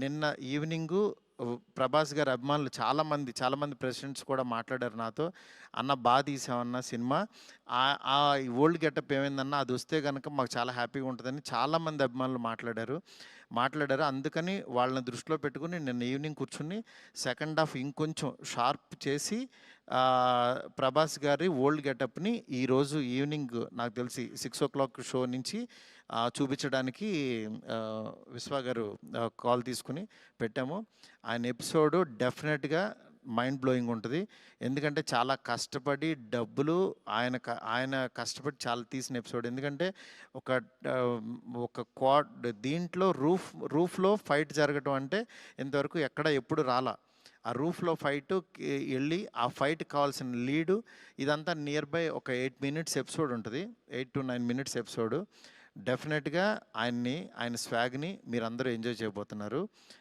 నిన్న ఈవినింగు ప్రభాస్ గారి అభిమానులు చాలామంది ప్రెసిడెంట్స్ కూడా మాట్లాడారు నాతో. "అన్న తీసావన్న సినిమా. ఆ ఓల్డ్ గెటప్ ఏమైందన్నా అదొస్తే గనక మాకు చాలా హ్యాపీగా ఉంటదని" చాలామంది అభిమానులు మాట్లాడారు. అందుకని వాళ్ళని దృష్టిలో పెట్టుకొని నిన్న ఈవినింగ్ కూర్చొని సెకండ్ హాఫ్ ఇంకొంచెం షార్ప్ చేసి ప్రభాస్ గారి ఓల్డ్ గెటప్‌ని ఈరోజు ఈవినింగ్ నాకు తెలిసి 6:00 షో నుంచి చూపించడానికి విశ్వ గారు కాల్ తీసుకొని పెట్టాము. ఆయన ఎపిసోడు డెఫినెట్‌గా మైండ్ బ్లోయింగ్ ఉంటది. ఎందుకంటే చాలా కష్టపడి డబ్బులు ఆయన కష్టపడి చాలా తీసిన ఎపిసోడ్. ఎందుకంటే ఒక ఒక దీంట్లో రూఫ్‌లో ఫైట్ జరగటం అంటే ఇంతవరకు ఎప్పుడు రాలా. ఆ రూఫ్‌లో వెళ్ళి ఆ ఫైట్‌కి కావాల్సిన లీడు ఇదంతా నియర్ బై ఒక 8 మినిట్స్ ఎపిసోడ్ ఉంటది. 8-9 మినిట్స్ ఎపిసోడు. డెఫినెట్‌గా ఆయన స్వాగ్‌ని మీరందరూ ఎంజాయ్ చేయబోతున్నారు.